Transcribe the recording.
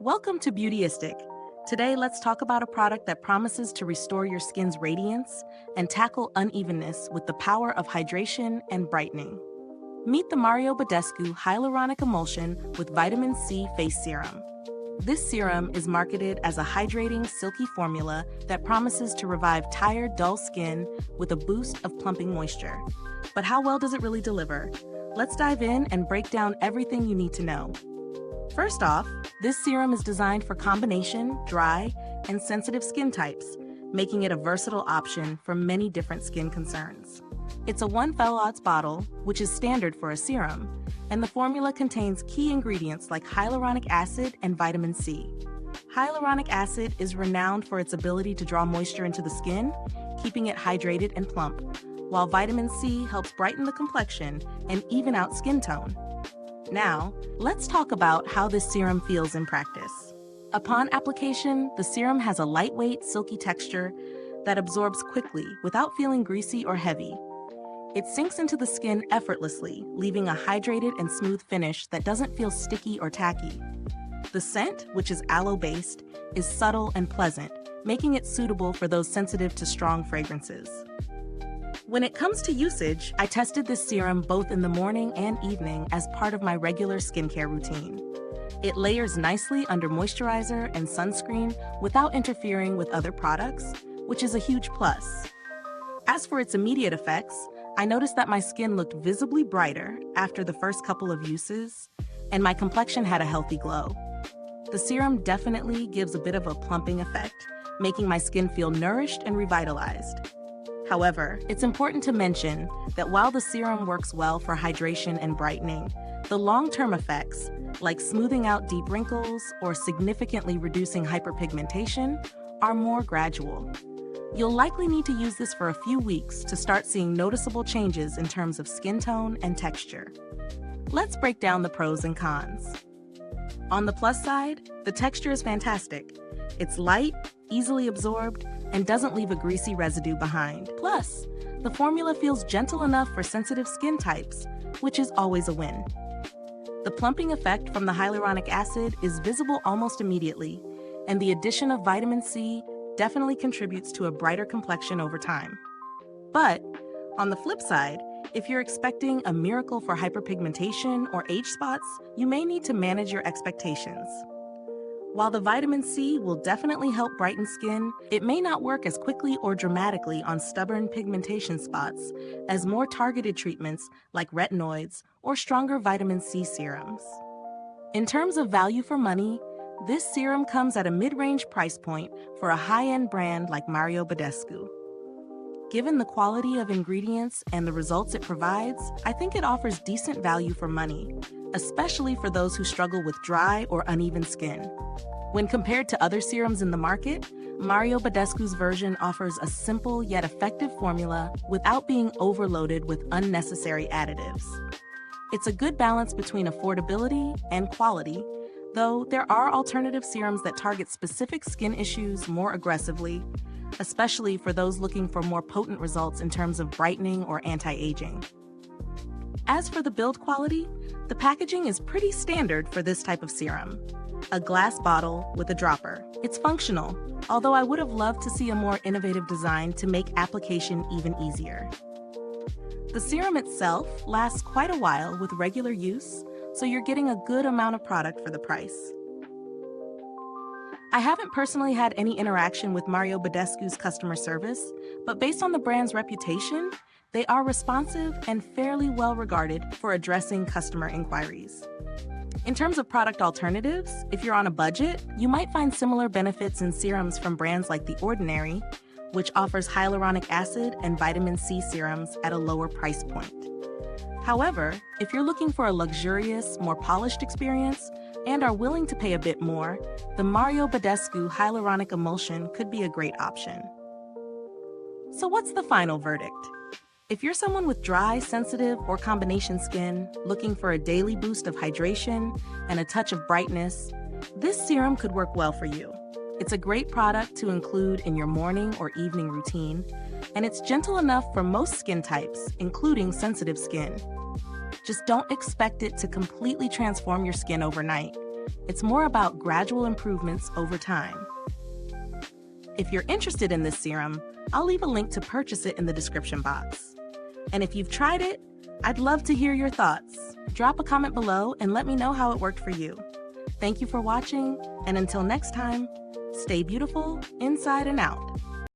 Welcome to Beautyistic. Today, let's talk about a product that promises to restore your skin's radiance and tackle unevenness with the power of hydration and brightening. Meet the Mario Badescu Hyaluronic Emulsion with Vitamin C Face Serum. This serum is marketed as a hydrating, silky formula that promises to revive tired, dull skin with a boost of plumping moisture. But how well does it really deliver? Let's dive in and break down everything you need to know. First off, this serum is designed for combination, dry, and sensitive skin types, making it a versatile option for many different skin concerns. It's a 1 fell-ounce bottle, which is standard for a serum, and the formula contains key ingredients like hyaluronic acid and vitamin C. Hyaluronic acid is renowned for its ability to draw moisture into the skin, keeping it hydrated and plump, while vitamin C helps brighten the complexion and even out skin tone. Now, let's talk about how this serum feels in practice. Upon application, the serum has a lightweight, silky texture that absorbs quickly without feeling greasy or heavy. It sinks into the skin effortlessly, leaving a hydrated and smooth finish that doesn't feel sticky or tacky. The scent, which is aloe-based, is subtle and pleasant, making it suitable for those sensitive to strong fragrances. When it comes to usage, I tested this serum both in the morning and evening as part of my regular skincare routine. It layers nicely under moisturizer and sunscreen without interfering with other products, which is a huge plus. As for its immediate effects, I noticed that my skin looked visibly brighter after the first couple of uses, and my complexion had a healthy glow. The serum definitely gives a bit of a plumping effect, making my skin feel nourished and revitalized. However, it's important to mention that while the serum works well for hydration and brightening, the long-term effects, like smoothing out deep wrinkles or significantly reducing hyperpigmentation, are more gradual. You'll likely need to use this for a few weeks to start seeing noticeable changes in terms of skin tone and texture. Let's break down the pros and cons. On the plus side, the texture is fantastic. It's light, easily absorbed, and doesn't leave a greasy residue behind. Plus, the formula feels gentle enough for sensitive skin types, which is always a win. The plumping effect from the hyaluronic acid is visible almost immediately, and the addition of vitamin C definitely contributes to a brighter complexion over time. But, on the flip side, if you're expecting a miracle for hyperpigmentation or age spots, you may need to manage your expectations. While the vitamin C will definitely help brighten skin, it may not work as quickly or dramatically on stubborn pigmentation spots as more targeted treatments like retinoids or stronger vitamin C serums. In terms of value for money, this serum comes at a mid-range price point for a high-end brand like Mario Badescu. Given the quality of ingredients and the results it provides, I think it offers decent value for money, especially for those who struggle with dry or uneven skin. When compared to other serums in the market, Mario Badescu's version offers a simple yet effective formula without being overloaded with unnecessary additives. It's a good balance between affordability and quality, though there are alternative serums that target specific skin issues more aggressively, especially for those looking for more potent results in terms of brightening or anti-aging. As for the build quality, the packaging is pretty standard for this type of serum. A glass bottle with a dropper. It's functional, although I would have loved to see a more innovative design to make application even easier. The serum itself lasts quite a while with regular use, so you're getting a good amount of product for the price. I haven't personally had any interaction with Mario Badescu's customer service, but based on the brand's reputation, they are responsive and fairly well regarded for addressing customer inquiries. In terms of product alternatives, if you're on a budget, you might find similar benefits in serums from brands like The Ordinary, which offers hyaluronic acid and vitamin C serums at a lower price point. However, if you're looking for a luxurious, more polished experience and are willing to pay a bit more, the Mario Badescu Hyaluronic Emulsion could be a great option. So what's the final verdict? If you're someone with dry, sensitive, or combination skin looking for a daily boost of hydration and a touch of brightness, this serum could work well for you. It's a great product to include in your morning or evening routine, and it's gentle enough for most skin types, including sensitive skin. Just don't expect it to completely transform your skin overnight. It's more about gradual improvements over time. If you're interested in this serum, I'll leave a link to purchase it in the description box. And if you've tried it, I'd love to hear your thoughts. Drop a comment below and let me know how it worked for you. Thank you for watching, and until next time, stay beautiful inside and out.